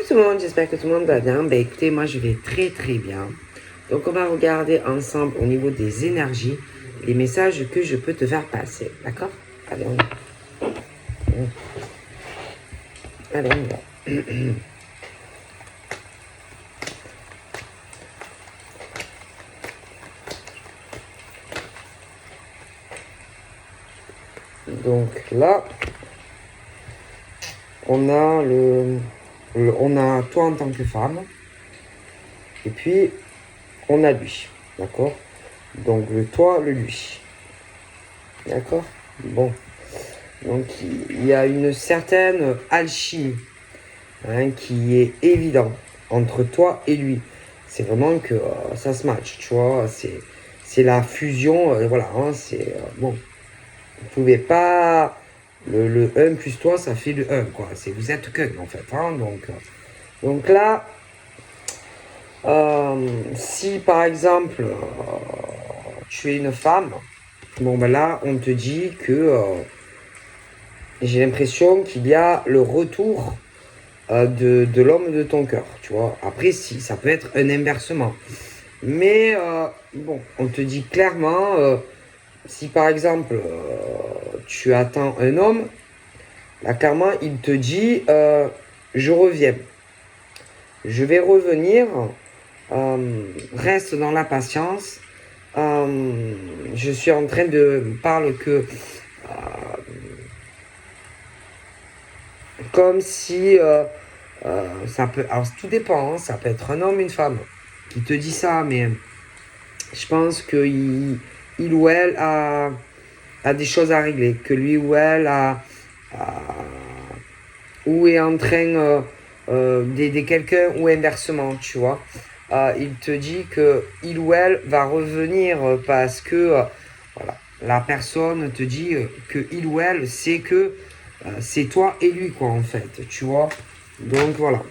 tout le monde, j'espère que tout le monde va bien. Ben écoutez, moi je vais très très bien. Donc on va regarder ensemble au niveau des énergies les messages que je peux te faire passer. D'accord? Allez, on y va. Allez, on y va. Donc là, on a on a toi en tant que femme. Et puis, on a lui. D'accord? Donc le toi, le lui. D'accord? Bon. Donc il y a une certaine alchimie qui est évidente entre toi et lui. C'est vraiment que ça se match, tu vois. C'est la fusion, voilà. C'est bon. Vous pouvez pas. Le 1 plus toi, ça fait le 1, quoi. Vous êtes qu'un, en fait. Donc là, si par exemple, tu es une femme, bon ben là, on te dit que j'ai l'impression qu'il y a le retour de l'homme de ton cœur, tu vois. Après, si, ça peut être un inversement. Mais bon, on te dit clairement, si par exemple, tu attends un homme, là clairement, il te dit, je reviens. Je vais revenir, reste dans la patience. Je suis en train de parler que comme si ça peut, alors tout dépend, ça peut être un homme, une femme qui te dit ça, mais je pense que il ou elle a des choses à régler, que lui ou elle ou est en train d'aider quelqu'un ou inversement, tu vois. Il te dit que il ou elle va revenir parce que voilà, la personne te dit que il ou elle sait que c'est toi et lui, quoi, en fait, tu vois. Donc voilà.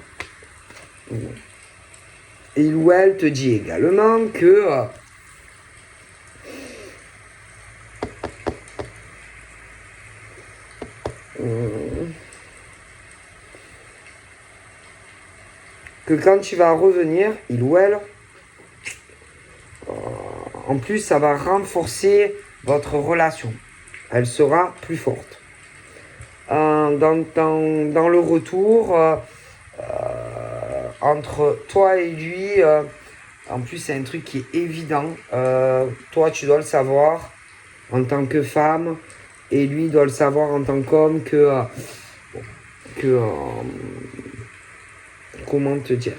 Il ou elle te dit également que quand tu vas revenir, il ou elle, en plus, ça va renforcer votre relation. Elle sera plus forte. Dans le retour, entre toi et lui, en plus, c'est un truc qui est évident. Toi, tu dois le savoir en tant que femme, et lui doit le savoir en tant qu'homme que comment te dire,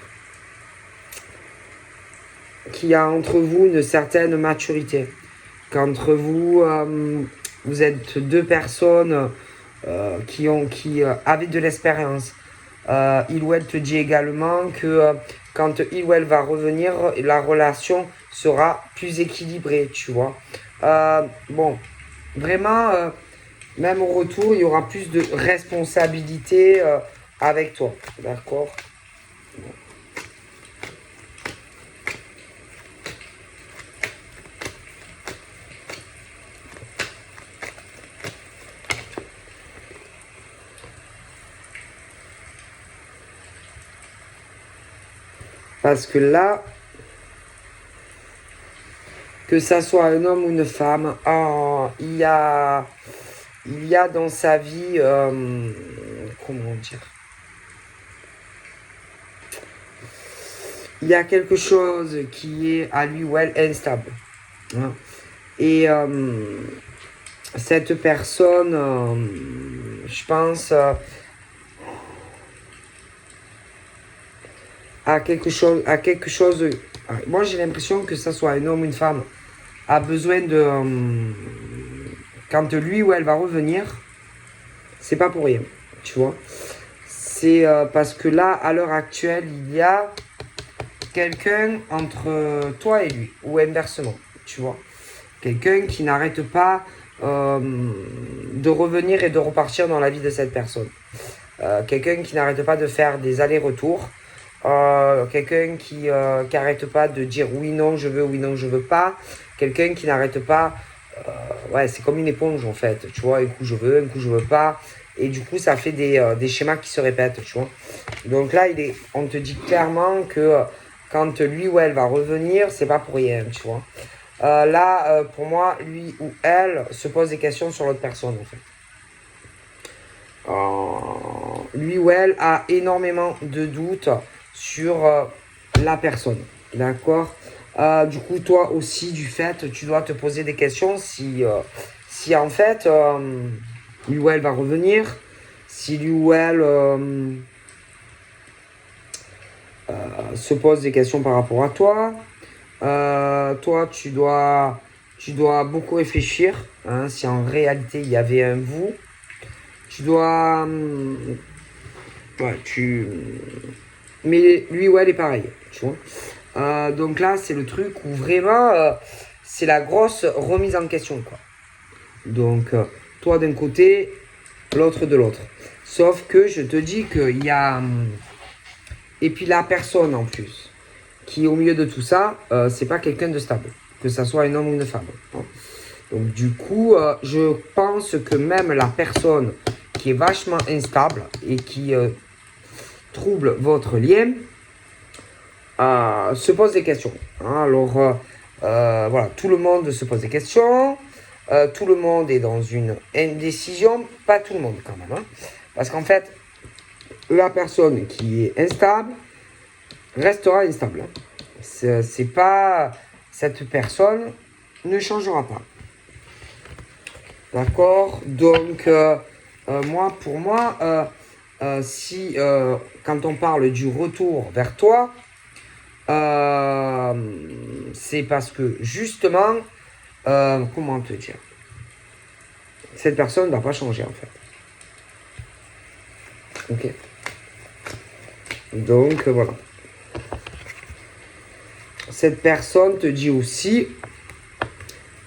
qu'il y a entre vous une certaine maturité, qu'entre vous, vous êtes deux personnes qui avaient de l'expérience. Il ou elle te dit également que quand il ou elle va revenir, la relation sera plus équilibrée, tu vois. Bon, vraiment, même au retour, il y aura plus de responsabilité avec toi, d'accord? Parce que là, que ça soit un homme ou une femme, il y a dans sa vie, comment dire, il y a quelque chose qui est à lui ou elle instable. Hein. Et cette personne, je pense, a quelque chose. Moi, j'ai l'impression que ça soit un homme ou une femme, a besoin de. Quand lui ou elle va revenir, c'est pas pour rien, tu vois. C'est parce que là, à l'heure actuelle, il y a quelqu'un entre toi et lui, ou inversement, tu vois. Quelqu'un qui n'arrête pas de revenir et de repartir dans la vie de cette personne. Quelqu'un qui n'arrête pas de faire des allers-retours. Quelqu'un qui n'arrête pas de dire oui, non, je veux, oui, non, je veux pas. Quelqu'un qui n'arrête pas. Ouais, c'est comme une éponge en fait. Tu vois, un coup je veux pas. Et du coup, ça fait des schémas qui se répètent, tu vois. Donc là, on te dit clairement que quand lui ou elle va revenir, c'est pas pour rien, tu vois. Là, pour moi, lui ou elle se pose des questions sur l'autre personne, en fait. Lui ou elle a énormément de doutes sur la personne, d'accord. Du coup, toi aussi, du fait, tu dois te poser des questions si en fait, lui ou elle va revenir, si lui ou elle se pose des questions par rapport à toi. Toi, tu dois beaucoup réfléchir, hein, si en réalité il y avait un vous. Tu dois... ouais, mais lui ou elle est pareil, tu vois. Donc là, c'est le truc où vraiment, c'est la grosse remise en question, quoi. Donc, toi d'un côté, l'autre de l'autre. Sauf que je te dis qu'il y a... et puis la personne en plus, qui est au milieu de tout ça, c'est pas quelqu'un de stable. Que ça soit un homme ou une femme. Hein. Donc du coup, je pense que même la personne qui est vachement instable et qui trouble votre lien, se pose des questions. Hein. Alors, voilà, tout le monde se pose des questions. Tout le monde est dans une indécision. Pas tout le monde quand même. Hein. Parce qu'en fait, la personne qui est instable restera instable. Hein. C'est pas... Cette personne ne changera pas. D'accord. Donc, pour moi, si quand on parle du retour vers toi, c'est parce que justement, comment te dire, cette personne ne va pas changer en fait. Ok. Donc voilà. Cette personne te dit aussi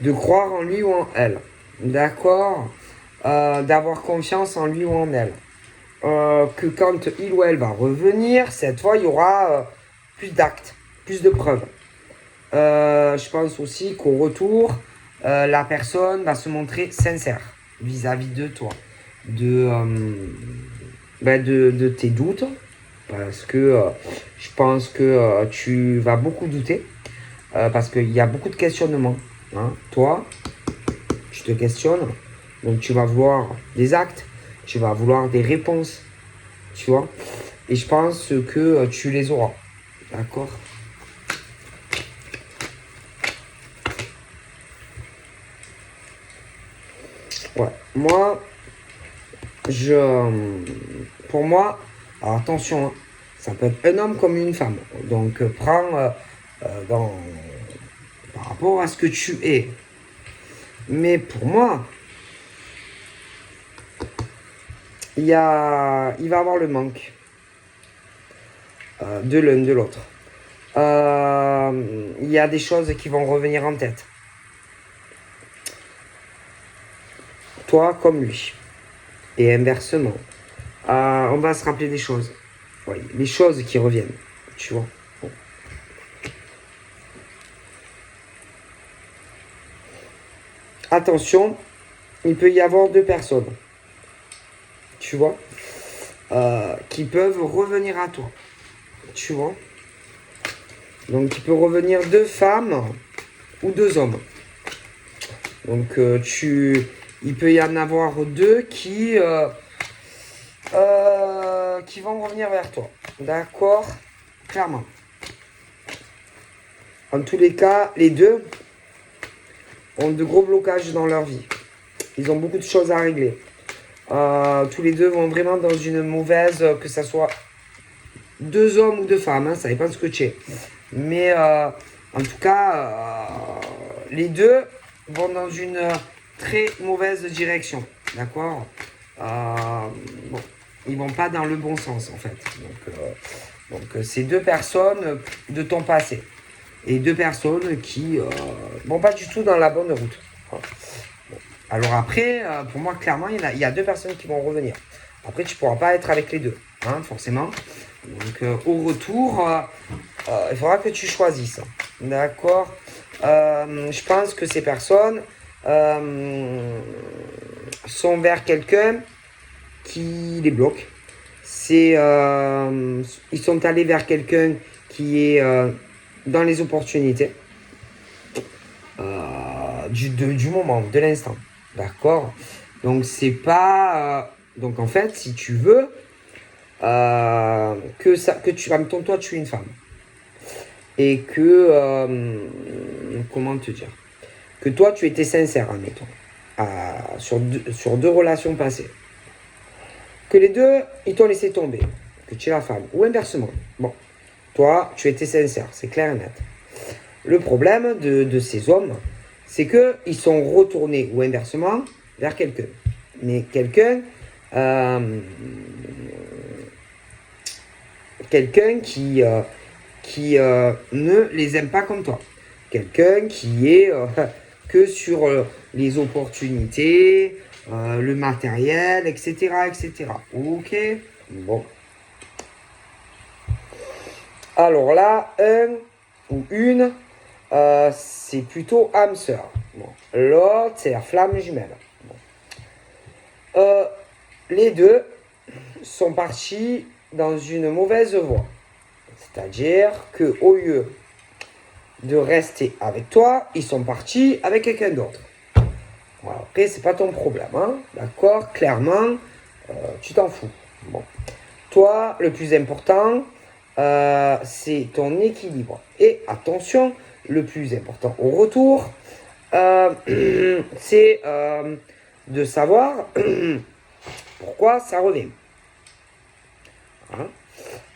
de croire en lui ou en elle. D'accord. D'avoir confiance en lui ou en elle. Que quand il ou elle va revenir, cette fois, il y aura plus d'actes, plus de preuves. Je pense aussi qu'au retour, la personne va se montrer sincère vis-à-vis de toi, de tes doutes, parce que je pense que tu vas beaucoup douter, parce qu'il y a beaucoup de questionnements. Hein. Toi, tu te questionnes, donc tu vas vouloir des actes, tu vas vouloir des réponses, tu vois. Et je pense que tu les auras, d'accord. Ouais, moi, pour moi, alors attention, hein, ça peut être un homme comme une femme. Donc, prends par rapport à ce que tu es. Mais pour moi, il va y avoir le manque de l'un de l'autre. Il y a des choses qui vont revenir en tête. Toi comme lui. Et inversement. On va se rappeler des choses. Oui, les choses qui reviennent. Tu vois. Bon. Attention, il peut y avoir deux personnes. Tu vois. Qui peuvent revenir à toi. Tu vois. Donc il peut revenir deux femmes ou deux hommes. Donc il peut y en avoir deux qui vont revenir vers toi. D'accord? Clairement. En tous les cas, les deux ont de gros blocages dans leur vie. Ils ont beaucoup de choses à régler. Tous les deux vont vraiment dans une mauvaise, que ce soit deux hommes ou deux femmes, hein, ça dépend de ce que tu es. Mais en tout cas, les deux vont dans une très mauvaise direction. D'accord. Bon, ils vont pas dans le bon sens en fait. Donc c'est deux personnes de ton passé. Et deux personnes qui vont pas du tout dans la bonne route. Voilà. Bon. Alors après, pour moi, clairement, il y a deux personnes qui vont revenir. Après, tu pourras pas être avec les deux, hein, forcément. Donc au retour, il faudra que tu choisisses. D'accord. Je pense que ces personnes sont vers quelqu'un qui les bloque. Ils sont allés vers quelqu'un qui est dans les opportunités du moment, de l'instant. D'accord? Donc, c'est pas... donc, en fait, si tu veux toi, tu es une femme. Et que... comment te dire? Que toi, tu étais sincère, admettons, sur deux relations passées. Que les deux, ils t'ont laissé tomber. Que tu es la femme. Ou inversement. Bon. Toi, tu étais sincère. C'est clair et net. Le problème de ces hommes, c'est qu'ils sont retournés, ou inversement, vers quelqu'un. Mais quelqu'un qui ne les aime pas comme toi. Quelqu'un qui est que sur les opportunités, le matériel, etc., etc. Ok? Bon. Alors là, un ou une, c'est plutôt âme sœur. Bon. L'autre, c'est la flamme jumelle. Bon. Les deux sont partis dans une mauvaise voie. C'est-à-dire qu'au lieu de rester avec toi, ils sont partis avec quelqu'un d'autre. Voilà. Après, c'est pas ton problème, hein? D'accord? Clairement, tu t'en fous. Bon. Toi, le plus important, c'est ton équilibre. Et attention, le plus important au retour, c'est de savoir pourquoi ça revient. Hein?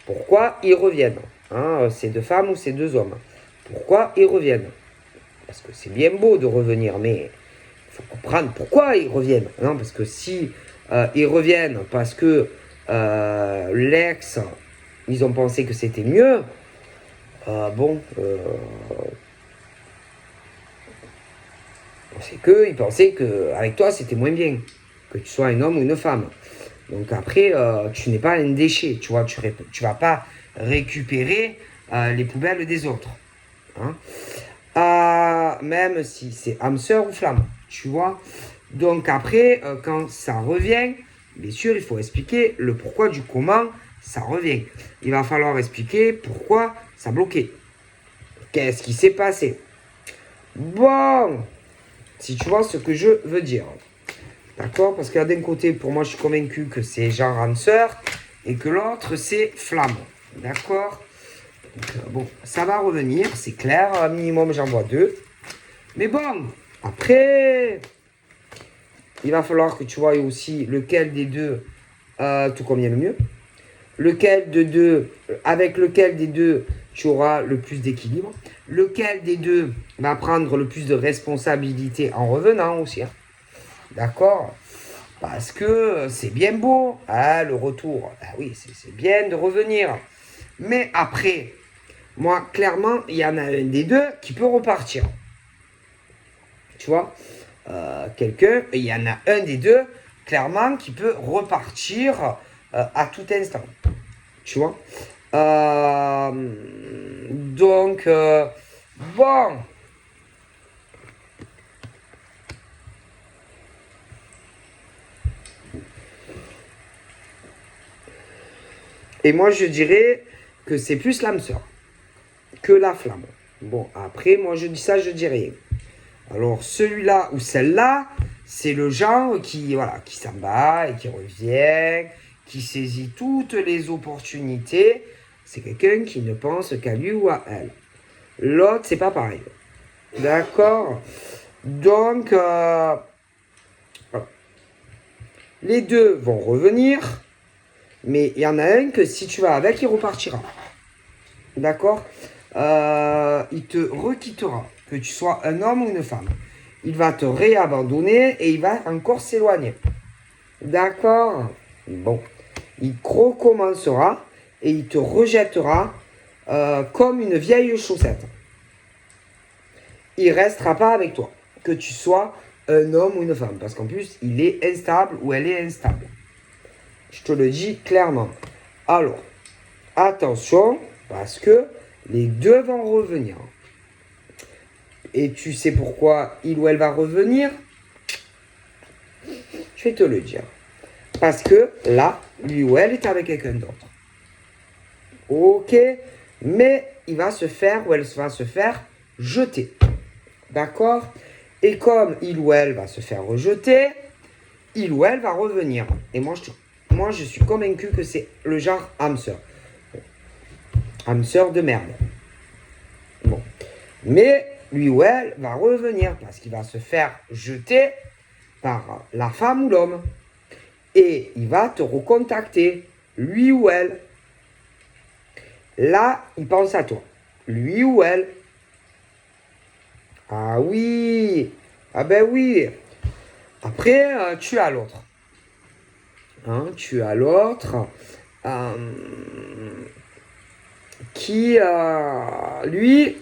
Pourquoi ils reviennent, hein? Ces deux femmes ou ces deux hommes. Pourquoi ils reviennent? Parce que c'est bien beau de revenir, mais il faut comprendre pourquoi ils reviennent. Non, parce que si ils reviennent parce que l'ex, ils ont pensé que c'était mieux, c'est qu'ils pensaient qu'avec toi c'était moins bien, que tu sois un homme ou une femme. Donc après, tu n'es pas un déchet, tu vois, tu vas pas récupérer les poubelles des autres. Hein? Même si c'est âme sœur ou flamme, tu vois. Donc après, quand ça revient, bien sûr, il faut expliquer le pourquoi du comment ça revient. Il va falloir expliquer pourquoi ça bloquait. Qu'est-ce qui s'est passé? Bon, si tu vois ce que je veux dire. D'accord? Parce que d'un côté, pour moi, je suis convaincu que c'est genre âme sœur et que l'autre, c'est flamme. D'accord? Donc, bon, ça va revenir, c'est clair. Minimum, j'en vois 2. Mais bon, après, il va falloir que tu vois aussi lequel des deux te convient le mieux. Avec lequel des deux tu auras le plus d'équilibre. Lequel des deux va prendre le plus de responsabilité en revenant aussi. Hein. D'accord? Parce que c'est bien beau, hein, le retour. Ah oui, c'est bien de revenir. Mais après, moi, clairement, il y en a un des deux qui peut repartir. Tu vois? Il y en a un des deux, clairement, qui peut repartir à tout instant. Tu vois? Donc, bon. Et moi, je dirais que c'est plus l'âme sœur que la flamme. Bon, après, moi, je dis ça, je dis rien. Alors, celui-là ou celle-là, c'est le genre qui s'en bat et qui revient, qui saisit toutes les opportunités. C'est quelqu'un qui ne pense qu'à lui ou à elle. L'autre, c'est pas pareil. D'accord? Donc, voilà. Les deux vont revenir, mais il y en a un que si tu vas avec, il repartira. D'accord? Il te requittera, que tu sois un homme ou une femme. Il va te réabandonner et il va encore s'éloigner. D'accord? Bon. Il recommencera et il te rejettera comme une vieille chaussette. Il ne restera pas avec toi, que tu sois un homme ou une femme. Parce qu'en plus, il est instable ou elle est instable. Je te le dis clairement. Alors, attention, parce que les deux vont revenir. Et tu sais pourquoi il ou elle va revenir? Je vais te le dire. Parce que là, lui ou elle est avec quelqu'un d'autre. Ok, mais il va se faire ou elle va se faire jeter. D'accord? Et comme il ou elle va se faire rejeter, il ou elle va revenir. Et moi, je suis convaincu que c'est le genre âme sœur. Âme sœur de merde. Bon. Mais lui ou elle va revenir parce qu'il va se faire jeter par la femme ou l'homme. Et il va te recontacter, lui ou elle. Là, il pense à toi. Lui ou elle. Ah oui. Ah ben oui. Après, tu as l'autre. Hein, tu as l'autre qui, lui...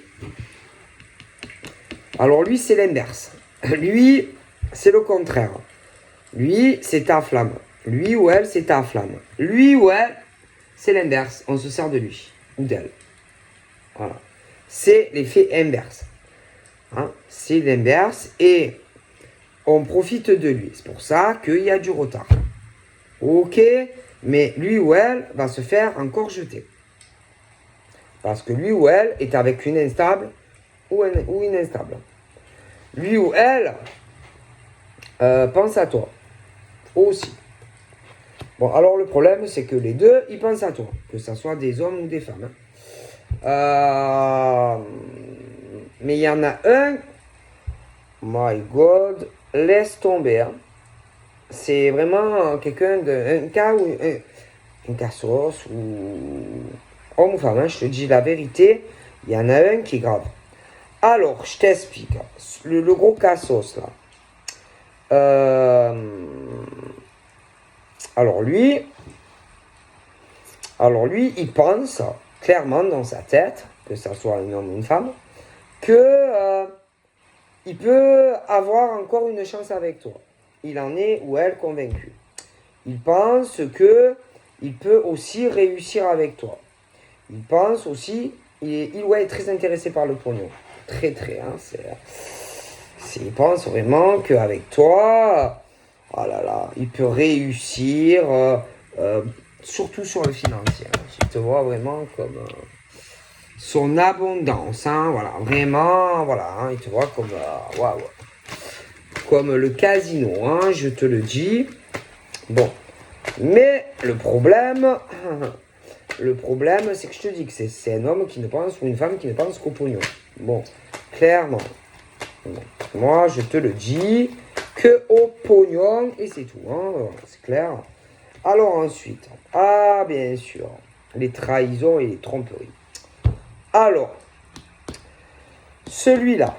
Alors lui, c'est l'inverse. Lui, c'est le contraire. Lui, c'est ta flamme. Lui ou elle, c'est ta flamme. Lui ou elle, c'est l'inverse. On se sert de lui ou d'elle. Voilà. C'est l'effet inverse. Hein? C'est l'inverse et on profite de lui. C'est pour ça qu'il y a du retard. Ok, mais lui ou elle va se faire encore jeter. Parce que lui ou elle est avec une instable ou une instable. Lui ou elle pense à toi aussi. Bon, alors le problème, c'est que les deux, ils pensent à toi. Que ce soit des hommes ou des femmes. Mais il y en a un, my God, laisse tomber. Hein. C'est vraiment quelqu'un un cas où un cassos ou homme ou femme, hein, je te dis la vérité, il y en a un qui est grave. Alors, je t'explique. Le gros cassos là. Alors lui, il pense clairement dans sa tête, que ça soit un homme ou une femme, que il peut avoir encore une chance avec toi. Il en est ou elle convaincu. Il pense que il peut aussi réussir avec toi. Il pense aussi, il ou elle est très intéressé par le pognon. Très, très, hein, il pense vraiment qu'avec toi, oh là là, il peut réussir, surtout sur le financier. Il te voit vraiment comme son abondance, hein, voilà, vraiment, voilà, hein, il te voit comme, waouh, comme le casino, hein, je te le dis. Bon, mais le problème, c'est que je te dis que c'est un homme qui ne pense, ou une femme qui ne pense qu'au pognon. Bon, clairement. Bon, moi, je te le dis, que au pognon, et c'est tout, hein, c'est clair. Alors ensuite, bien sûr, les trahisons et les tromperies. Alors, celui-là,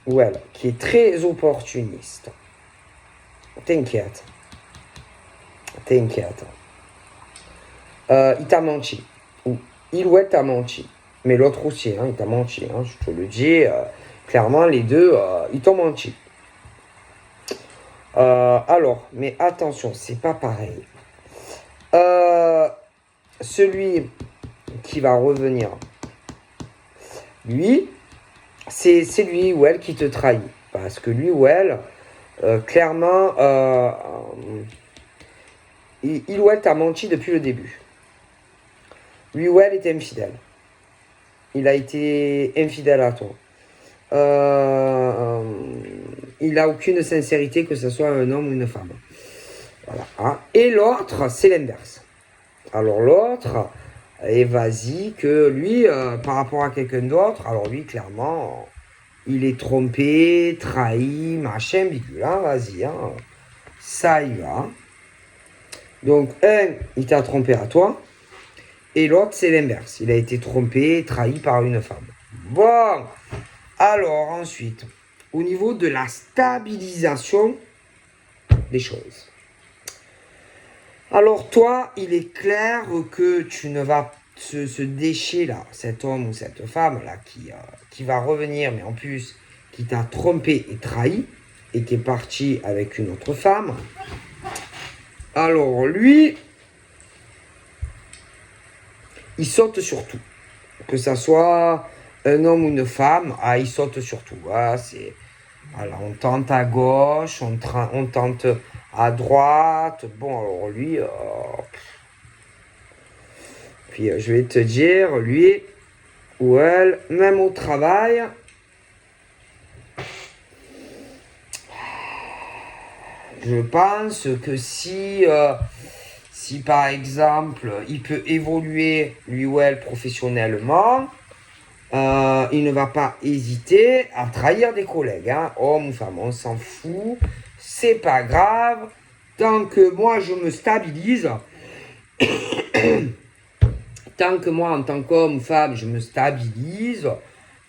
ou elle, qui est très opportuniste, t'inquiète. Il t'a menti. Ou il ou elle t'a menti. Mais l'autre aussi, hein, il t'a menti. Hein, je te le dis, clairement, les deux, ils t'ont menti. Alors, mais attention, c'est pas pareil. Celui qui va revenir, lui, c'est lui ou elle qui te trahit. Parce que lui ou elle, clairement, il ou elle t'a menti depuis le début. Lui ou elle était infidèle. Il a été infidèle à toi. Il n'a aucune sincérité, que ce soit un homme ou une femme. Voilà. Hein. Et l'autre, c'est l'inverse. Alors l'autre est vas-y que lui, par rapport à quelqu'un d'autre, alors lui, clairement, il est trompé, trahi, machin, bidule. Hein, vas-y, hein. Ça y va. Donc, un, il t'a trompé à toi. Et l'autre, c'est l'inverse. Il a été trompé, trahi par une femme. Bon. Alors, ensuite, au niveau de la stabilisation des choses. Alors, toi, il est clair que tu ne vas ce déchet-là, cet homme ou cette femme-là qui va revenir, mais en plus, qui t'a trompé et trahi, et qui est parti avec une autre femme. Alors, lui, il saute sur tout. Que ça soit un homme ou une femme, il saute sur tout. Voilà, on tente à gauche, on tente à droite. Bon, alors lui, puis je vais te dire, lui ou elle, même au travail, je pense que si par exemple, il peut évoluer, lui ou elle, professionnellement, il ne va pas hésiter à trahir des collègues, hein, homme ou femme, on s'en fout, c'est pas grave, tant que moi je me stabilise, tant que moi en tant qu'homme ou femme je me stabilise,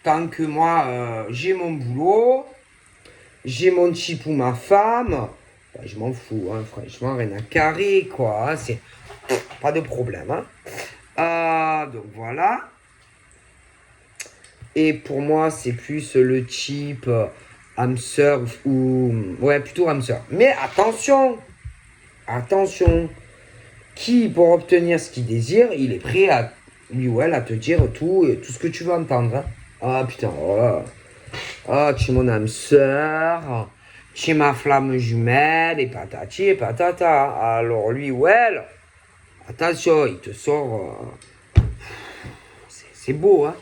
tant que moi j'ai mon boulot, j'ai mon type ou ma femme, bah, je m'en fous, hein, franchement, rien à carrer, quoi, hein, c'est pas de problème, hein. Donc voilà. Et pour moi, c'est plus le type hamster ou... Ouais, plutôt hamster. Mais attention, attention, qui, pour obtenir ce qu'il désire, il est prêt à lui ou elle à te dire tout ce que tu veux entendre, hein. Ah putain, oh, oh, tu es mon hamster, tu es ma flamme jumelle, et patati et patata. Alors lui ou elle, attention, il te sort... c'est beau, hein.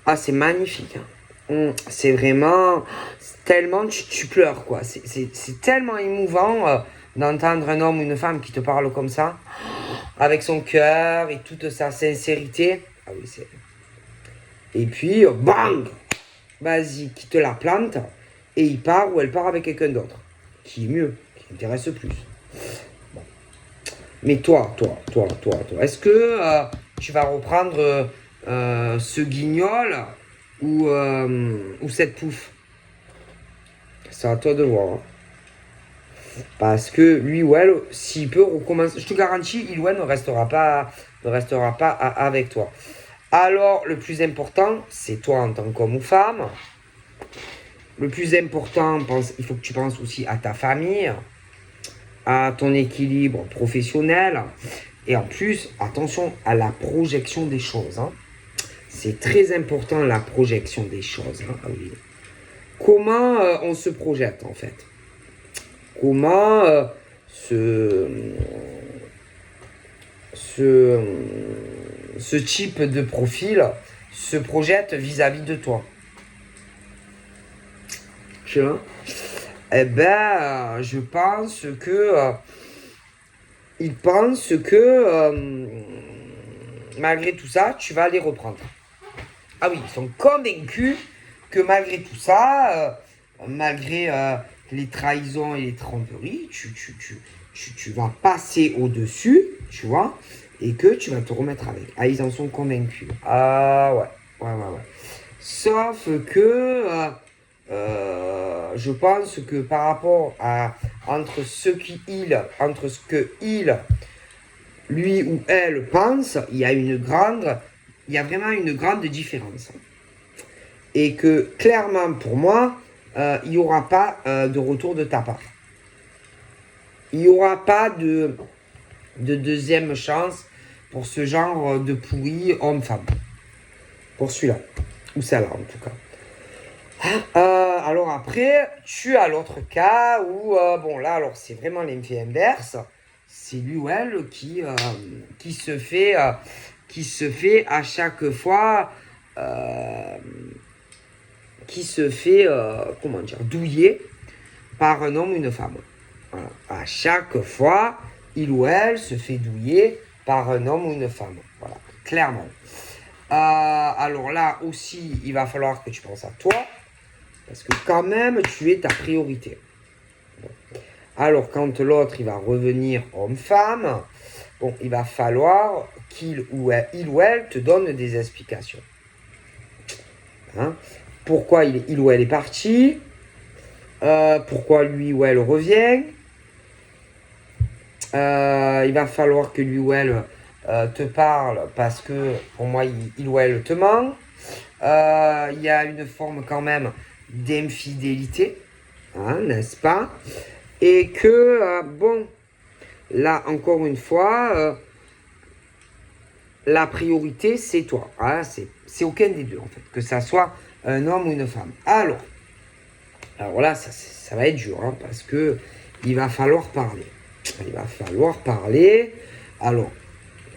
Ah, c'est magnifique, hein. C'est vraiment... Tellement tu pleures, quoi. C'est tellement émouvant d'entendre un homme ou une femme qui te parle comme ça, avec son cœur et toute sa sincérité. Ah oui, c'est... Et puis, bang! Vas-y, qui te la plante, et il part ou elle part avec quelqu'un d'autre. Qui est mieux, qui t'intéresse plus. Bon. Mais toi, est-ce que tu vas reprendre ce guignol ou cette pouffe? C'est à toi de voir, hein. Parce que lui ou elle, s'il peut recommencer, je te garantis, il ou elle ne restera pas avec toi. Alors, le plus important, c'est toi en tant qu'homme ou femme. Le plus important, il faut que tu penses aussi à ta famille, à ton équilibre professionnel. Et en plus, attention à la projection des choses, hein. C'est très important, la projection des choses, hein. Ah oui. Comment on se projette, en fait? Comment ce type de profil se projette vis-à-vis de toi? Tu vois? Eh ben, je pense que ils pensent que malgré tout ça, tu vas les reprendre. Ah oui, ils sont convaincus que malgré tout ça, malgré les trahisons et les tromperies, tu vas passer au-dessus, tu vois, et que tu vas te remettre avec. Ah, ils en sont convaincus. Ah ouais. Sauf que je pense que par rapport à entre ce que lui ou elle pense, il y a vraiment une grande différence. Et que clairement pour moi, il n'y aura pas de retour de ta part. Il n'y aura pas de deuxième chance pour ce genre de pourri homme-femme. Pour celui-là. Ou celle-là en tout cas. Alors après, tu as l'autre cas où, bon là, alors c'est vraiment l'effet inverse. C'est lui ou elle qui se fait à chaque fois, comment dire, douiller par un homme ou une femme. Voilà. À chaque fois, il ou elle se fait douiller par un homme ou une femme. Voilà, clairement. Alors là aussi, il va falloir que tu penses à toi. Parce que quand même, tu es ta priorité. Bon. Alors, quand l'autre, il va revenir homme-femme, bon, il va falloir qu'il ou elle te donne des explications. Hein? Pourquoi il ou elle est parti? Pourquoi lui ou elle revient? Il va falloir que lui ou elle te parle parce que, pour moi, il ou elle te ment. Il y a une forme quand même d'infidélité, hein, n'est-ce pas? Et que, bon, là, encore une fois, la priorité, c'est toi. Hein, c'est aucun des deux, en fait, que ça soit un homme ou une femme. Alors là, ça va être dur, hein, parce que il va falloir parler. Il va falloir parler. Alors,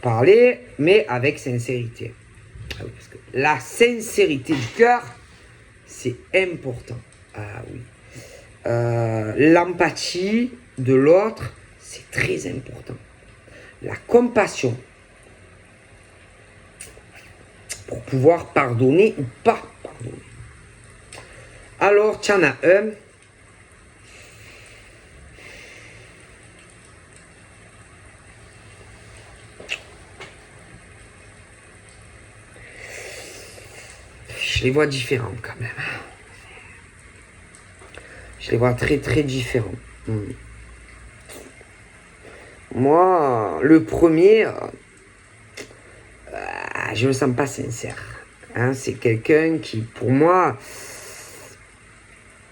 parler, mais avec sincérité. Parce que la sincérité du cœur, c'est important. Ah oui. L'empathie de l'autre, c'est très important. La compassion. Pour pouvoir pardonner ou pas pardonner. Alors, tu en as un. Je les vois différents quand même. Je les vois très très différents. Moi, le premier, je ne le sens pas sincère. Hein, c'est quelqu'un qui, pour moi,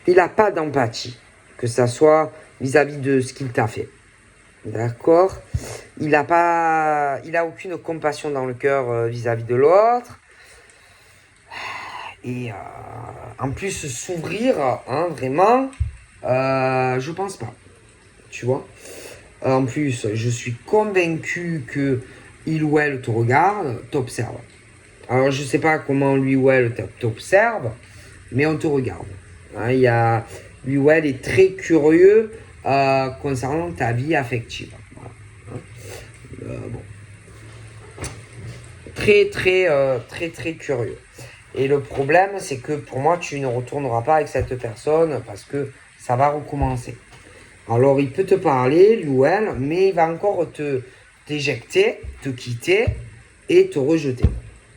il n'a pas d'empathie. Que ça soit vis-à-vis de ce qu'il t'a fait. D'accord? Il a aucune compassion dans le cœur vis-à-vis de l'autre. Et en plus, s'ouvrir, hein, vraiment, je pense pas. Tu vois? En plus, je suis convaincu que il ou elle te regarde, t'observe. Alors, je sais pas comment lui ou elle t'observe, mais on te regarde. Hein, lui ou elle est très curieux concernant ta vie affective. Voilà. Bon. Très, très curieux. Et le problème, c'est que pour moi, tu ne retourneras pas avec cette personne parce que ça va recommencer. Alors, il peut te parler, lui ou elle, mais il va encore t'éjecter, te quitter et te rejeter.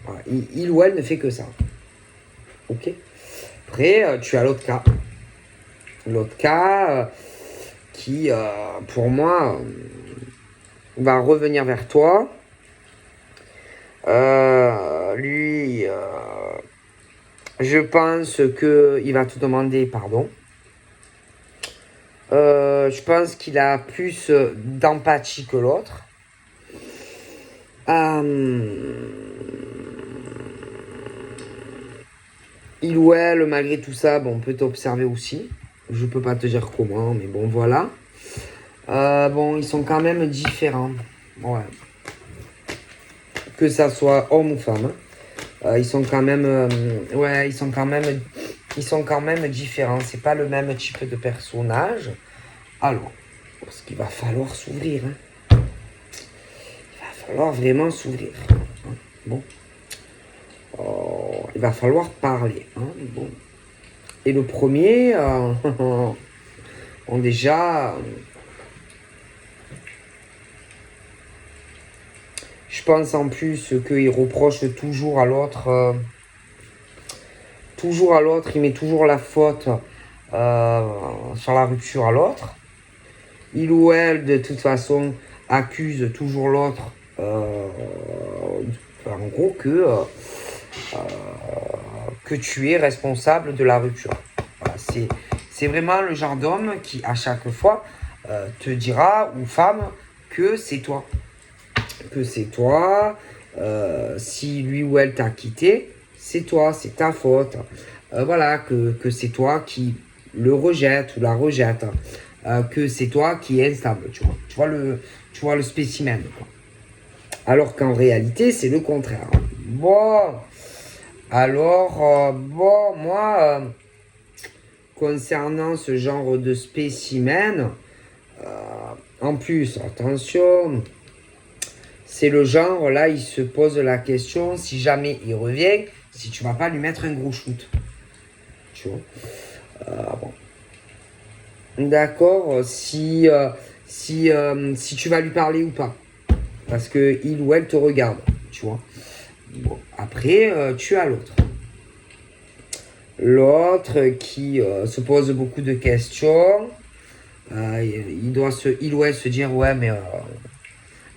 Voilà. Il ou elle ne fait que ça. Ok? Après, tu as l'autre cas. L'autre cas qui, pour moi, va revenir vers toi. Lui, je pense qu'il va te demander pardon. Je pense qu'il a plus d'empathie que l'autre. Il ou elle, malgré tout ça, bon, peut t'observer aussi. Je peux pas te dire comment, mais bon, voilà. Bon, ils sont quand même différents. Ouais. Que ça soit homme ou femme. Ils sont quand même... ouais, ils sont quand même différents. C'est pas le même type de personnage. Alors, parce qu'il va falloir s'ouvrir. Hein. Il va falloir vraiment s'ouvrir. Bon. Oh, il va falloir parler. Hein. Bon. Et le premier, bon déjà, je pense en plus qu'il reproche toujours à l'autre, il met toujours la faute sur la rupture à l'autre. Il ou elle, de toute façon, accuse toujours l'autre, en gros, que tu es responsable de la rupture. Voilà, c'est vraiment le genre d'homme qui, à chaque fois, te dira, ou femme, que c'est toi. Que c'est toi. Si lui ou elle t'a quitté, c'est toi, c'est ta faute. Voilà, que c'est toi qui le rejette ou la rejette. Que c'est toi qui est instable, tu vois. Tu vois le spécimen, quoi. Alors qu'en réalité, c'est le contraire. Bon, alors, bon, moi, concernant ce genre de spécimen, en plus, attention, c'est le genre, là, il se pose la question, si jamais il revient, si tu vas pas lui mettre un gros shoot. Tu vois. Bon. D'accord, si tu vas lui parler ou pas. Parce que il ou elle te regarde, tu vois. Bon, après, tu as l'autre. L'autre qui se pose beaucoup de questions. Il ou elle se dire, ouais, mais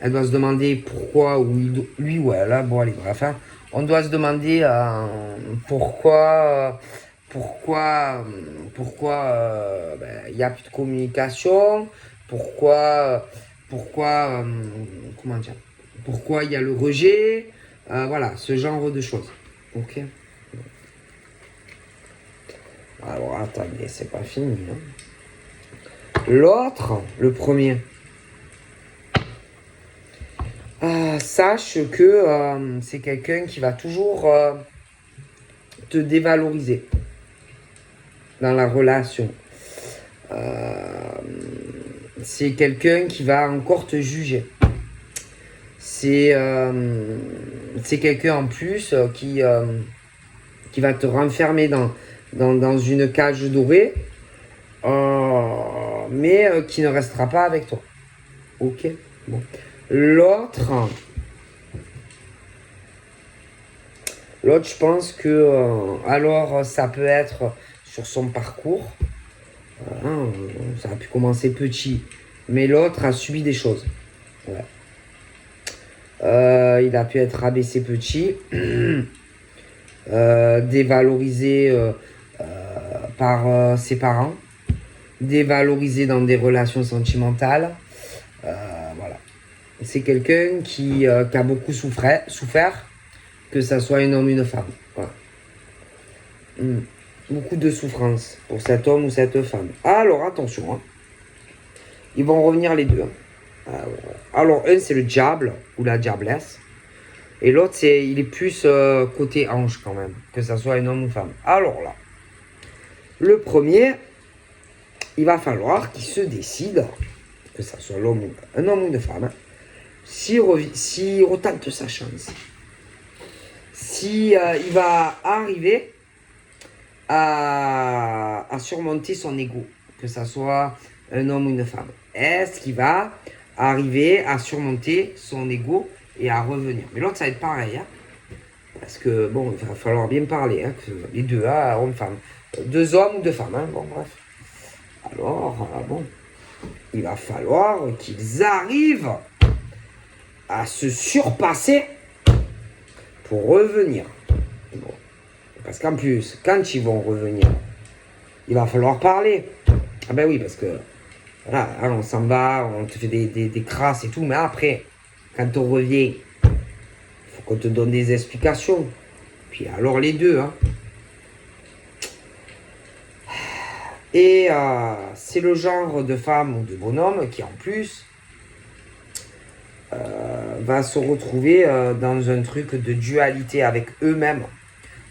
elle doit se demander pourquoi, ou lui ou elle, bon, allez, bref, hein, on doit se demander pourquoi il n'y a plus de communication, comment dire, pourquoi il y a le rejet, voilà, ce genre de choses. Ok. Alors attendez, c'est pas fini. Hein. L'autre, le premier, sache que c'est quelqu'un qui va toujours te dévaloriser dans la relation. C'est quelqu'un qui va encore te juger. C'est quelqu'un en plus qui va te renfermer dans une cage dorée, mais qui ne restera pas avec toi. Ok, bon. L'autre, je pense que alors ça peut être sur son parcours. Ça a pu commencer petit, mais l'autre a subi des choses. Ouais. Il a pu être rabaissé petit, dévalorisé par ses parents, dévalorisé dans des relations sentimentales. Voilà. C'est quelqu'un qui a beaucoup souffert, que ça soit un homme ou une femme. Voilà. Beaucoup de souffrance pour cet homme ou cette femme. Alors attention, hein. Ils vont revenir les deux. Hein. Alors un c'est le diable ou la diablesse. Et l'autre il est plus côté ange quand même. Que ça soit un homme ou une femme. Alors là, le premier, il va falloir qu'il se décide, que ça soit un homme ou une femme, s'il retente sa chance. Si il va arriver à surmonter son ego, que ça soit un homme ou une femme. Est-ce qu'il va arriver à surmonter son ego et à revenir? Mais l'autre, ça va être pareil, hein, parce que, bon, il va falloir bien parler, hein, que les deux, hein, homme-femme. Deux hommes ou deux femmes, hein, bon, bref. Alors, bon, il va falloir qu'ils arrivent à se surpasser pour revenir. Bon. Parce qu'en plus, quand ils vont revenir, il va falloir parler. Ah ben oui, parce que voilà, on s'en va, on te fait des crasses et tout, mais après, quand on revient, il faut qu'on te donne des explications. Puis alors les deux, hein. Et c'est le genre de femme ou de bonhomme qui en plus va se retrouver dans un truc de dualité avec eux-mêmes.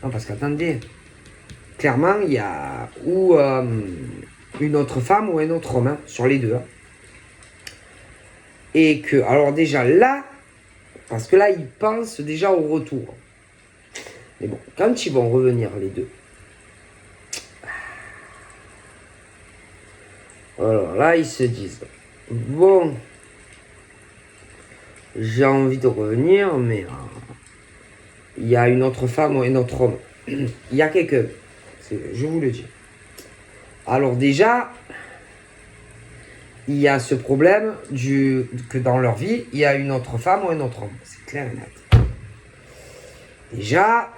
Non, parce qu'attendez, clairement, il y a ou une autre femme ou un autre homme, hein, sur les deux. Hein. Et que, alors déjà là, parce que là, ils pensent déjà au retour. Mais bon, quand ils vont revenir les deux, alors là, ils se disent, bon, j'ai envie de revenir, mais il y a une autre femme ou un autre homme. Il y a quelqu'un, je vous le dis. Alors déjà, il y a ce problème que dans leur vie, il y a une autre femme ou un autre homme. C'est clair et net. Déjà,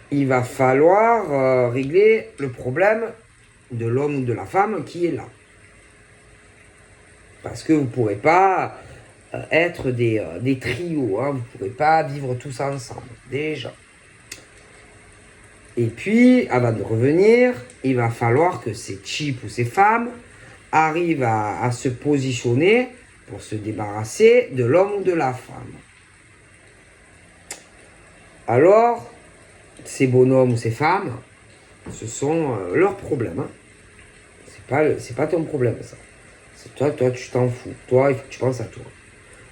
il va falloir régler le problème de l'homme ou de la femme qui est là. Parce que vous ne pourrez pas être des trios, hein. Vous ne pourrez pas vivre tous ensemble, déjà. Et puis, avant de revenir, il va falloir que ces types ou ces femmes arrivent à se positionner pour se débarrasser de l'homme ou de la femme. Alors, ces bonhommes ou ces femmes, ce sont leurs problèmes. Hein. C'est pas ton problème, ça. C'est toi, tu t'en fous. Toi, il faut que tu penses à toi.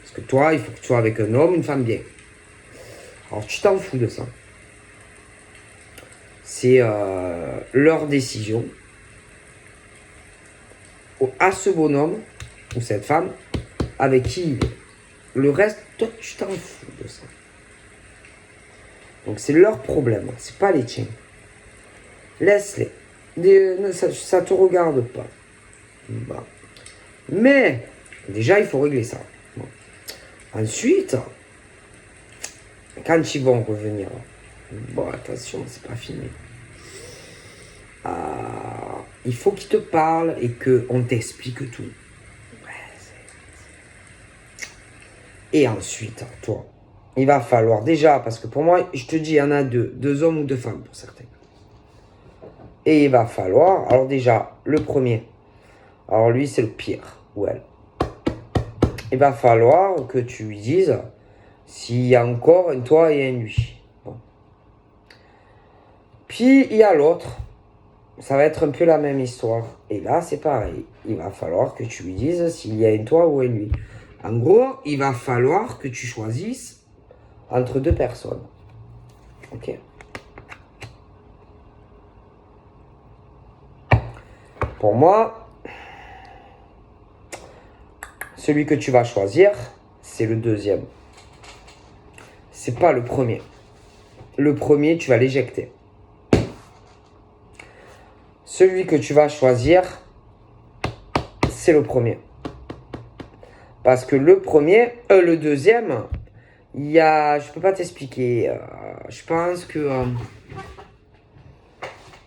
Parce que toi, il faut que tu sois avec un homme, une femme bien. Alors, tu t'en fous de ça. C'est leur décision. À ce bonhomme ou cette femme avec qui il est. Le reste, toi, tu t'en fous de ça. Donc, c'est leur problème. C'est pas les tiens. Laisse-les. Ça te regarde pas. Bon. Mais, déjà, il faut régler ça. Bon. Ensuite, quand ils vont revenir, bon, attention, c'est pas fini. Il faut qu'ils te parlent et qu'on t'explique tout. Et ensuite, toi, il va falloir déjà, parce que pour moi, je te dis, il y en a deux hommes ou deux femmes pour certains. Et il va falloir, alors déjà, le premier, Alors lui, c'est le pire, ou elle. Il va falloir que tu lui dises s'il y a encore un toi et un lui. Bon. Puis il y a l'autre. Ça va être un peu la même histoire. Et là, c'est pareil. Il va falloir que tu lui dises s'il y a un toi ou un lui. En gros, il va falloir que tu choisisses entre deux personnes. Ok. Pour moi, celui que tu vas choisir, c'est le deuxième. C'est pas le premier. Le premier, tu vas l'éjecter. Celui que tu vas choisir, c'est le premier. Parce que le premier, le deuxième, il y a, je peux pas t'expliquer. Je pense que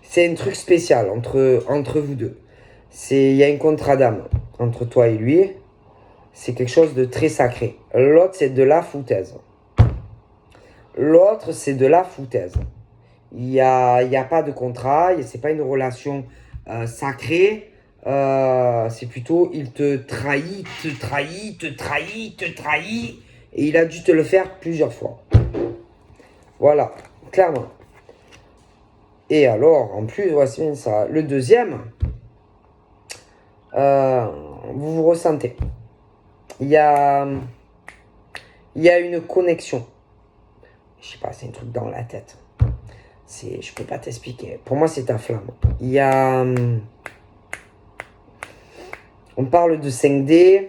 c'est un truc spécial entre vous deux. Il y a un contrat d'âme entre toi et lui. C'est quelque chose de très sacré. L'autre, c'est de la foutaise. L'autre, c'est de la foutaise. Il y a pas de contrat, c'est pas une relation sacrée. C'est plutôt, il te trahit, te trahit, te trahit, te trahit. Et il a dû te le faire plusieurs fois. Voilà, clairement. Et alors, en plus, ouais, c'est bien ça. Le deuxième, vous vous ressentez. Il y a une connexion. Je sais pas, c'est un truc dans la tête. Je peux pas t'expliquer. Pour moi, c'est ta flamme. Il y a... On parle de 5D.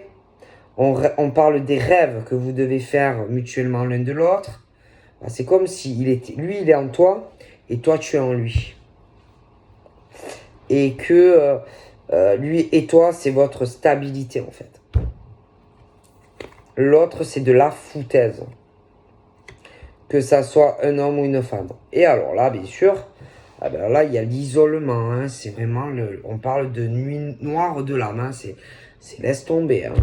On parle des rêves que vous devez faire mutuellement l'un de l'autre. C'est comme si lui, il est en toi et toi, tu es en lui. Et que lui et toi, c'est votre stabilité, en fait. L'autre, c'est de la foutaise. Que ça soit un homme ou une femme. Et alors là, bien sûr, là, il y a l'isolement. Hein, c'est vraiment, on parle de nuit noire de l'âme. Hein, c'est laisse tomber. Hein,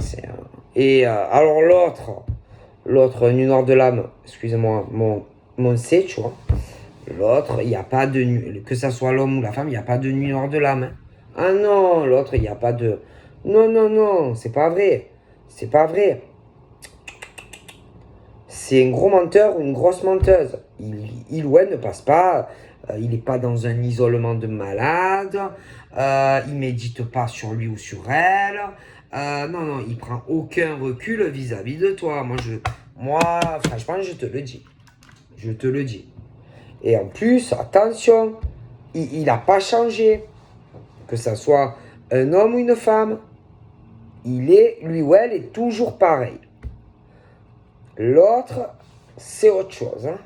et alors l'autre, nuit noire de l'âme, excusez-moi, mon C, tu vois. L'autre, il n'y a pas de nuit, que ça soit l'homme ou la femme, il n'y a pas de nuit noire de l'âme. Hein. Ah non, l'autre, il n'y a pas de... Non, non, non, c'est pas vrai. C'est pas vrai. C'est un gros menteur ou une grosse menteuse. Il ou elle ne passe pas. Il n'est pas dans un isolement de malade. Il médite pas sur lui ou sur elle. Non, non, il prend aucun recul vis-à-vis de toi. Moi, franchement, je te le dis. Je te le dis. Et en plus, attention, il n'a pas changé. Que ça soit un homme ou une femme, lui ou elle est toujours pareil. L'autre, c'est autre chose. Hein.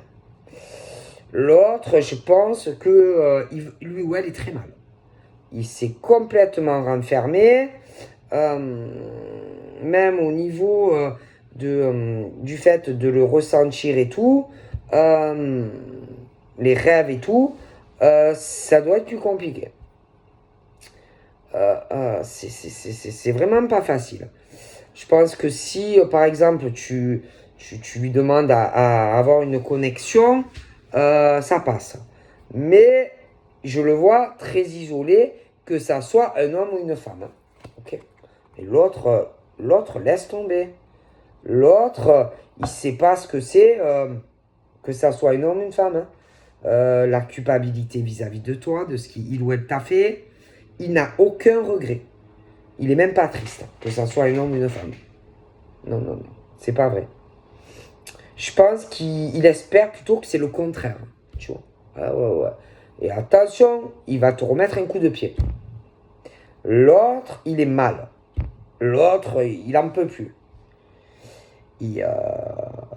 L'autre, je pense que lui ou elle est très mal. Il s'est complètement renfermé, même au niveau du fait de le ressentir et tout, les rêves et tout, ça doit être plus compliqué. C'est vraiment pas facile. Je pense que si, par exemple, tu lui demandes à avoir une connexion, ça passe. Mais je le vois très isolé, que ça soit un homme ou une femme. Hein. Okay. Et l'autre, laisse tomber. L'autre, il ne sait pas ce que c'est que ça soit un homme ou une femme. Hein. La culpabilité vis-à-vis de toi, de ce qu'il ou elle t'a fait, il n'a aucun regret. Il n'est même pas triste que ça soit un homme ou une femme. Non, non, non. C'est pas vrai. Je pense qu'il espère plutôt que c'est le contraire. Tu vois. Ah ouais, ouais. Et attention, il va te remettre un coup de pied. L'autre, il est mal. L'autre, il n'en peut plus.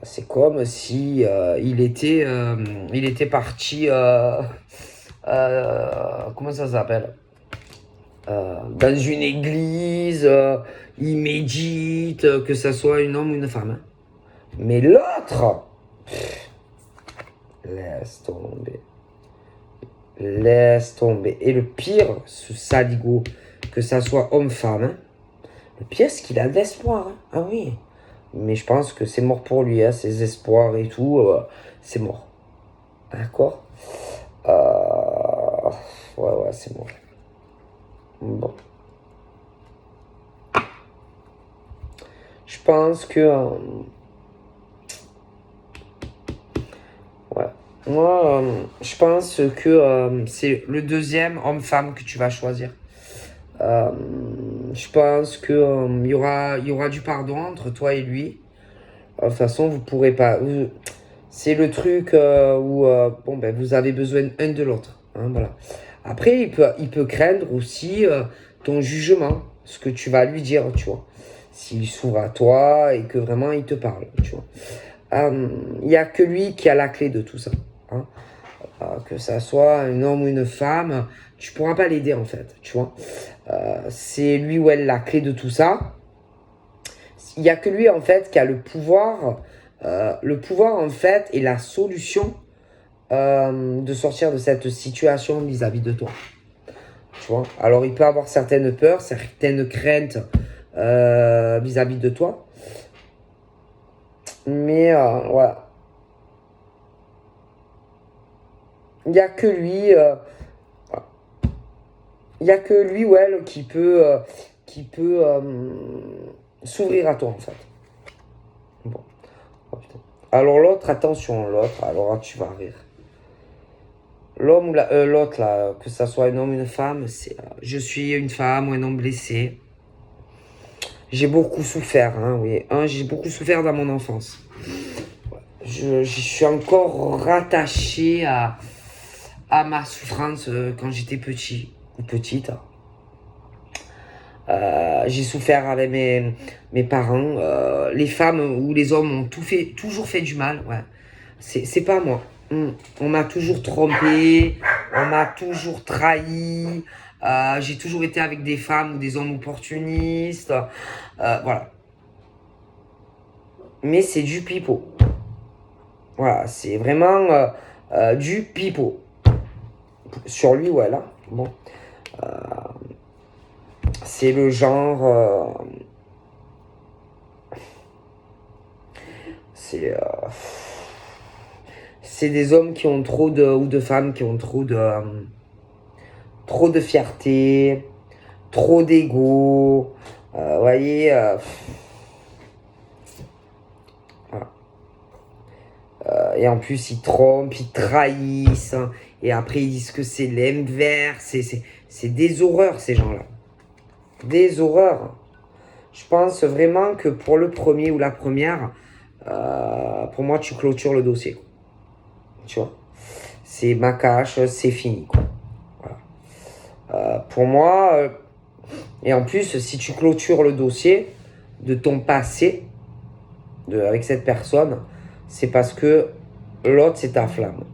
C'est comme si il était parti... comment ça s'appelle dans une église, il médite, que ça soit un homme ou une femme. Hein. Mais l'autre, laisse tomber. Laisse tomber. Et le pire, ce saligo, que ça soit homme-femme, hein, le pire, c'est qu'il a de l'espoir. Hein. Ah oui. Mais je pense que c'est mort pour lui, hein, ses espoirs et tout, c'est mort. D'accord Ouais, c'est mort. Bon. pense que... ouais. Moi, je pense que c'est le deuxième homme-femme que tu vas choisir. Je pense que il y aura du pardon entre toi et lui. De toute façon, vous pourrez pas. C'est le truc où bon, ben, vous avez besoin un de l'autre. Hein, voilà. Après, il peut craindre aussi ton jugement, ce que tu vas lui dire, tu vois. S'il s'ouvre à toi et que vraiment il te parle, tu vois. Il n'y a que lui qui a la clé de tout ça. Hein. Que ça soit un homme ou une femme, tu pourras pas l'aider en fait, tu vois. C'est lui ou elle la clé de tout ça. Il n'y a que lui en fait qui a le pouvoir en fait et la solution de sortir de cette situation vis-à-vis de toi. Tu vois. Alors il peut avoir certaines peurs, certaines craintes vis-à-vis de toi. Mais voilà. Il n'y a que lui. Il n'y a que lui ou elle qui peut s'ouvrir à toi en fait. Bon. Oh, putain. Alors l'autre, attention, l'autre, alors là, tu vas rire. L'homme ou l'autre, là, que ça soit un homme ou une femme, c'est je suis une femme ou un homme blessé. J'ai beaucoup souffert, hein, oui. J'ai beaucoup souffert dans mon enfance. Je suis encore rattaché à ma souffrance quand j'étais petit ou petite. J'ai souffert avec mes parents. Les femmes ou les hommes ont toujours fait du mal. Ouais. C'est pas moi. On m'a toujours trompé, on m'a toujours trahi. J'ai toujours été avec des femmes ou des hommes opportunistes. Voilà. Mais c'est du pipeau. Voilà, c'est vraiment du pipeau. Sur lui, voilà. Bon. C'est le genre... c'est des hommes qui ont ou de femmes qui ont trop de fierté, trop d'ego. Vous voyez, voilà. Et en plus, ils trompent, ils trahissent. Hein, et après, ils disent que c'est l'inverse. C'est des horreurs, ces gens-là. Des horreurs. Je pense vraiment que pour le premier ou la première, pour moi, tu clôtures le dossier. Tu vois, c'est ma cache, c'est fini. Quoi. Voilà. Pour moi, et en plus, si tu clôtures le dossier de ton passé avec cette personne, c'est parce que l'autre, c'est ta flamme.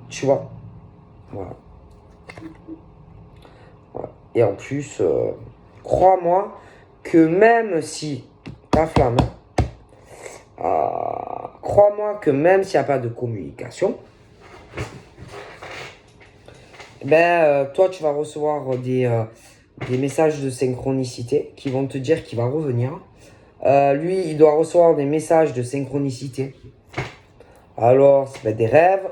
Tu vois. Voilà. Voilà. Et en plus, crois-moi que même si ta flamme, crois-moi que même s'il n'y a pas de communication, ben, toi, tu vas recevoir des messages de synchronicité qui vont te dire qu'il va revenir. Lui, il doit recevoir des messages de synchronicité. Alors, ça peut être des rêves,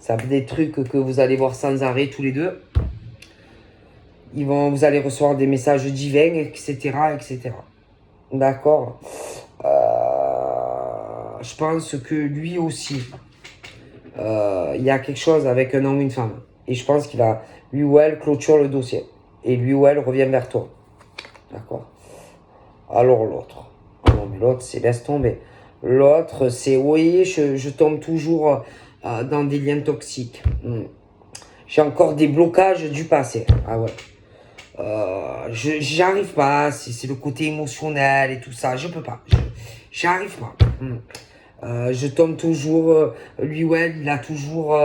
ça peut être des trucs que vous allez voir sans arrêt tous les deux. Vous allez recevoir des messages divins, etc., etc. D'accord. Je pense que lui aussi, il y a quelque chose avec un homme ou une femme. Et je pense qu'il va, lui ou elle, clôture le dossier. Et lui ou elle revient vers toi. D'accord. Alors l'autre. Non mais l'autre, c'est laisse tomber. L'autre, c'est oui, je tombe toujours dans des liens toxiques. J'ai encore des blocages du passé. Ah ouais. J'arrive pas. C'est le côté émotionnel et tout ça. Je peux pas. J'arrive pas. Je tombe toujours. Lui ou elle, il a toujours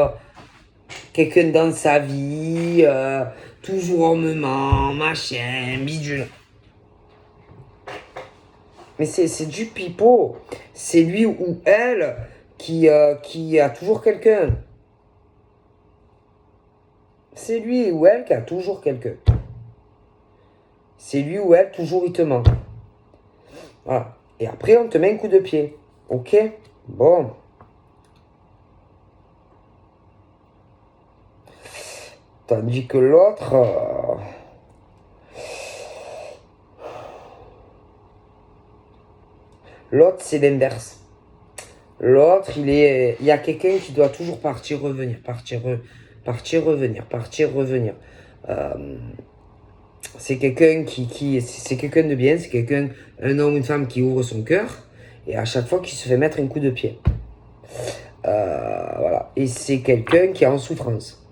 quelqu'un dans sa vie. Toujours on me ment, machin, bidule. Mais c'est du pipeau. C'est lui ou elle qui a toujours quelqu'un. C'est lui ou elle qui a toujours quelqu'un. C'est lui ou elle, toujours il te ment. Voilà. Et après, on te met un coup de pied. Ok? Bon. Tandis que l'autre... L'autre, c'est l'inverse. L'autre, il y a quelqu'un qui doit toujours partir, revenir, partir, revenir, partir, revenir. C'est quelqu'un c'est quelqu'un de bien, c'est quelqu'un, un homme, une femme qui ouvre son cœur et à chaque fois qui se fait mettre un coup de pied. Voilà. Et c'est quelqu'un qui est en souffrance,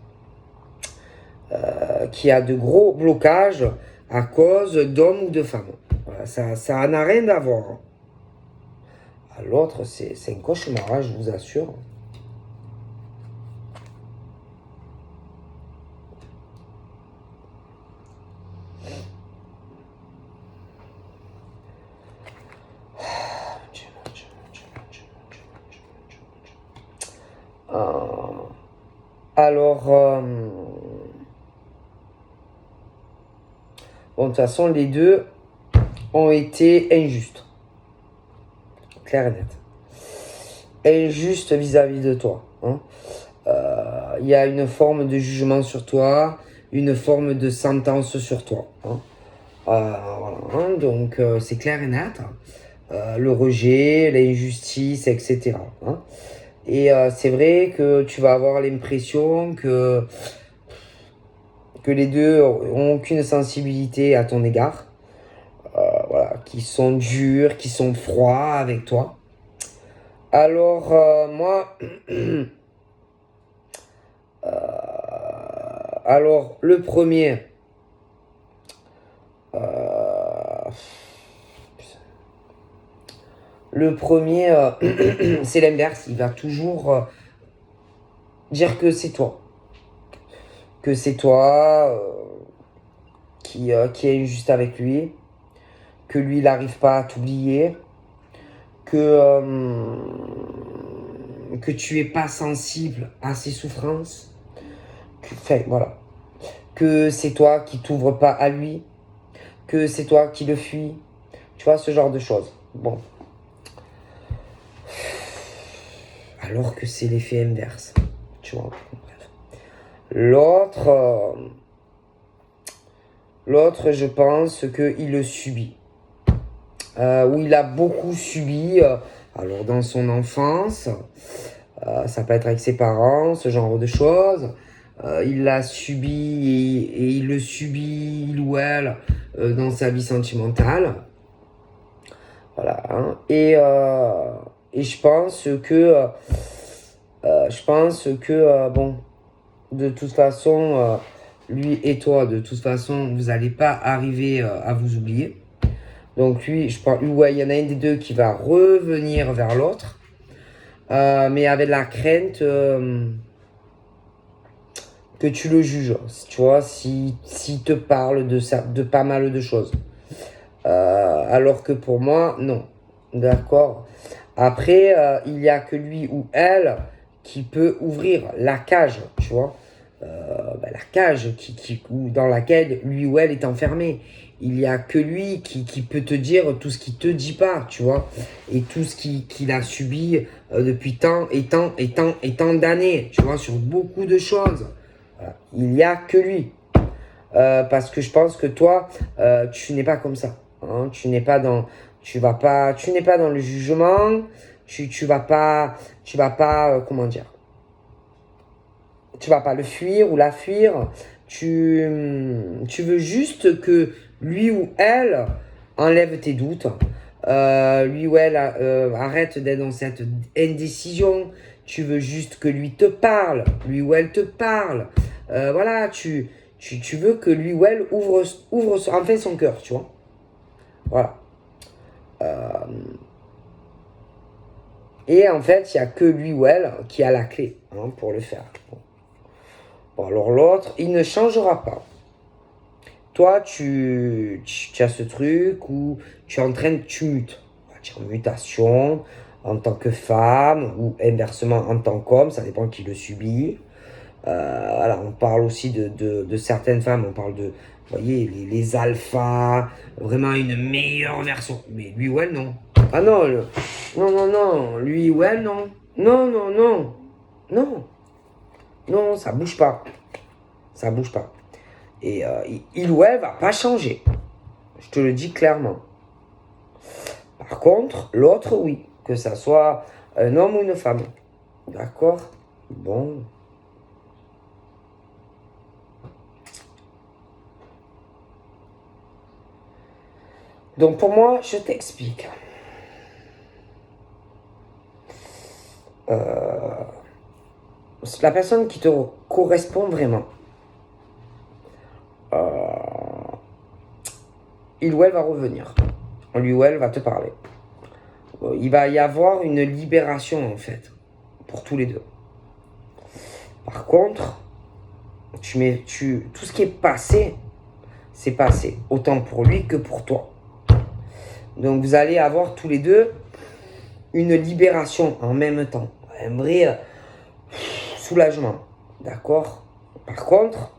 qui a de gros blocages à cause d'hommes ou de femmes. Voilà, ça n'a rien à voir. L'autre, c'est un cauchemar, hein, je vous assure. Alors, bon, de toute façon, les deux ont été injustes. Clair et net. Injuste vis-à-vis de toi. Hein. Il y a une forme de jugement sur toi, une forme de sentence sur toi. Hein. Voilà, hein. Donc, c'est clair et net. Le rejet, l'injustice, etc. Hein. Et c'est vrai que tu vas avoir l'impression que les deux n'ont aucune sensibilité à ton égard. Voilà, qui sont durs, qui sont froids avec toi. Alors, moi... alors, le premier... c'est l'inverse. Il va toujours dire que c'est toi. Que c'est toi qui est injuste avec lui. Que lui, il n'arrive pas à t'oublier. Que tu es pas sensible à ses souffrances. Voilà. Que c'est toi qui t'ouvres pas à lui. Que c'est toi qui le fuis. Tu vois, ce genre de choses. Bon. Alors que c'est l'effet inverse. Tu vois. Bref. L'autre, je pense qu'il le subit. Où il a beaucoup subi. Alors, dans son enfance, ça peut être avec ses parents, ce genre de choses. Il l'a subi et il le subit, il ou elle, dans sa vie sentimentale. Voilà. Hein. Et je pense que, bon, de toute façon, lui et toi, de toute façon, vous n'allez pas arriver à vous oublier. Donc lui, je pense, ouais, il y en a un des deux qui va revenir vers l'autre, mais avec la crainte que tu le juges, tu vois, s'il te parle de pas mal de choses. Alors que pour moi, non. D'accord. Après, il n'y a que lui ou elle qui peut ouvrir la cage, tu vois. La cage dans laquelle lui ou elle est enfermé. Il n'y a que lui qui peut te dire tout ce qu'il te dit pas, tu vois. Et tout ce qu'il a subi depuis tant d'années, tu vois, sur beaucoup de choses. Voilà. Il n'y a que lui. Parce que je pense que toi, tu n'es pas comme ça. Hein. Tu n'es pas dans le jugement. Tu vas pas, comment dire. Tu vas pas le fuir ou la fuir. Tu veux juste que lui ou elle enlève tes doutes. Lui ou elle arrête d'être dans cette indécision. Tu veux juste que lui te parle. Lui ou elle te parle. Voilà, tu veux que lui ou elle ouvre enfin son cœur, tu vois. Voilà. Et en fait, il n'y a que lui ou elle qui a la clé pour le faire. Bon, alors l'autre, il ne changera pas. Toi, tu as ce truc où tu es en train de mutes. Tu es en mutation en tant que femme ou inversement en tant qu'homme, ça dépend qui le subit. Voilà, on parle aussi de certaines femmes, on parle de, vous voyez, les alphas, vraiment une meilleure version. Mais lui ou elle, non. Ah non, non, lui ou elle, non. Non, ça bouge pas. Ça bouge pas. Et il ou elle va pas changer. Je te le dis clairement. Par contre, l'autre, oui. Que ça soit un homme ou une femme. D'accord? Bon. Donc pour moi, je t'explique. La personne qui te correspond vraiment, il ou elle va revenir. Lui ou elle va te parler. Il va y avoir une libération en fait, pour tous les deux. Par contre, tout ce qui est passé, c'est passé. Autant pour lui que pour toi. Donc vous allez avoir tous les deux une libération en même temps. Un vrai soulagement. D'accord? Par contre,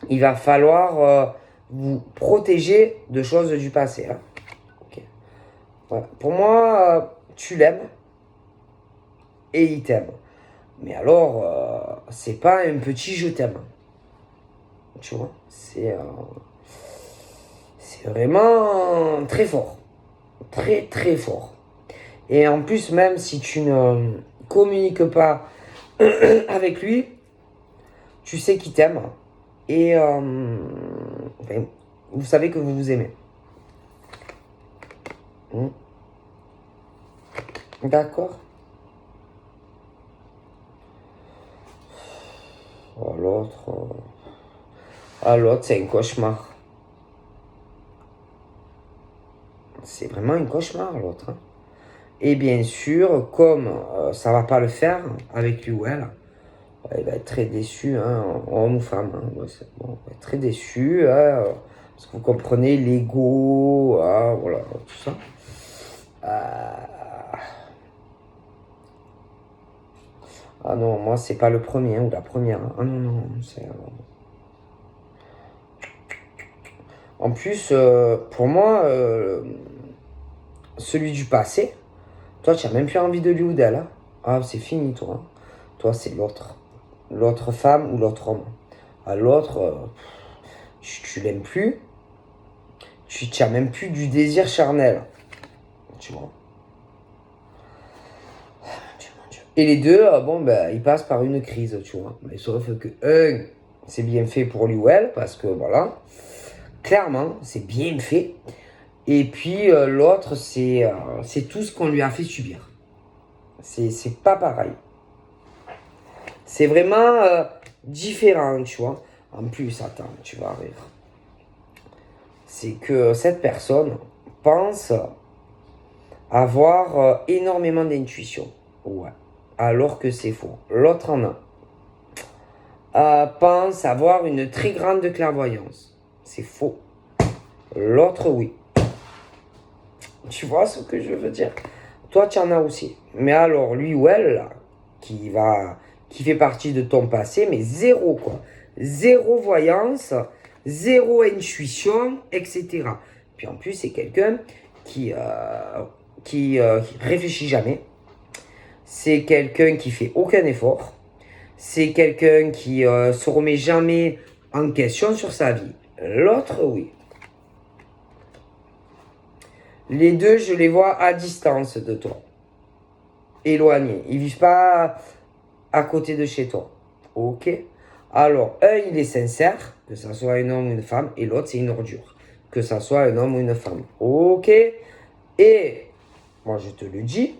il va falloir vous protéger de choses du passé. Hein. Okay. Voilà. Pour moi, tu l'aimes et il t'aime. Mais alors, c'est pas un petit je t'aime. Tu vois? C'est vraiment très fort. Très très fort. Et en plus, même si tu ne communiques pas avec lui, tu sais qu'il t'aime. Et enfin, vous savez que vous vous aimez. D'accord? Oh, l'autre, c'est un cauchemar. C'est vraiment un cauchemar, l'autre. Hein. Et bien sûr, comme ça va pas le faire avec lui ou elle, il va être très déçu, hein, homme ou femme. Hein, ouais, bon, il va être très déçu, hein, parce que vous comprenez, l'ego, hein, voilà, tout ça. Ah non, moi, c'est pas le premier hein, ou la première. Hein. Ah non, non, c'est... En plus, pour moi, celui du passé, toi, tu n'as même plus envie de lui ou d'elle. Hein. Ah, c'est fini, toi. Hein. Toi, c'est l'autre. L'autre femme ou l'autre homme. À l'autre, tu l'aimes plus. Tu n'as même plus du désir charnel. Tu vois. Et les deux, ils passent par une crise, tu vois. Mais sauf que un, c'est bien fait pour lui ou elle, parce que voilà, clairement, c'est bien fait. Et puis l'autre, c'est tout ce qu'on lui a fait subir. C'est pas pareil. C'est vraiment différent, tu vois. En plus, attends, tu vas rire. C'est que cette personne pense avoir énormément d'intuition. Ouais. Alors que c'est faux. L'autre en a. Pense avoir une très grande clairvoyance. C'est faux. L'autre, oui. Tu vois ce que je veux dire? Toi, tu en as aussi. Mais alors, lui ou elle, là, qui fait partie de ton passé, mais zéro, quoi. Zéro voyance, zéro intuition, etc. Puis en plus, c'est quelqu'un qui réfléchit jamais. C'est quelqu'un qui fait aucun effort. C'est quelqu'un qui se remet jamais en question sur sa vie. L'autre, oui. Les deux, je les vois à distance de toi. Éloignés. Ils vivent pas à côté de chez toi. Ok? Alors, un, il est sincère, que ça soit un homme ou une femme, et l'autre, c'est une ordure. Que ça soit un homme ou une femme. Ok? Et, moi, je te le dis,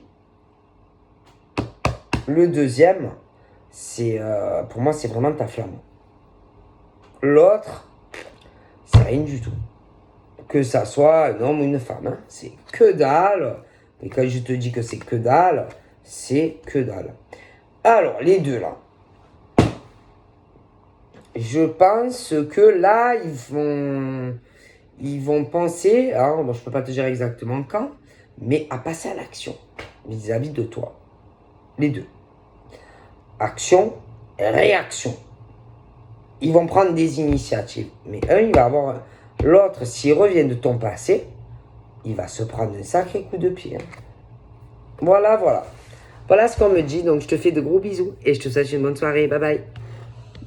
le deuxième, c'est pour moi, c'est vraiment ta flamme. L'autre, c'est rien du tout. Que ça soit un homme ou une femme, hein, c'est que dalle. Et quand je te dis que c'est que dalle, c'est que dalle. Alors, les deux là, je pense que là, ils vont penser, hein, bon, je peux pas te dire exactement quand, mais à passer à l'action vis-à-vis de toi. Les deux. Action, réaction. Ils vont prendre des initiatives. Mais un, il va avoir... L'autre, s'il revient de ton passé, il va se prendre un sacré coup de pied. Hein. Voilà, voilà. Voilà ce qu'on me dit. Donc, je te fais de gros bisous et je te souhaite une bonne soirée. Bye bye.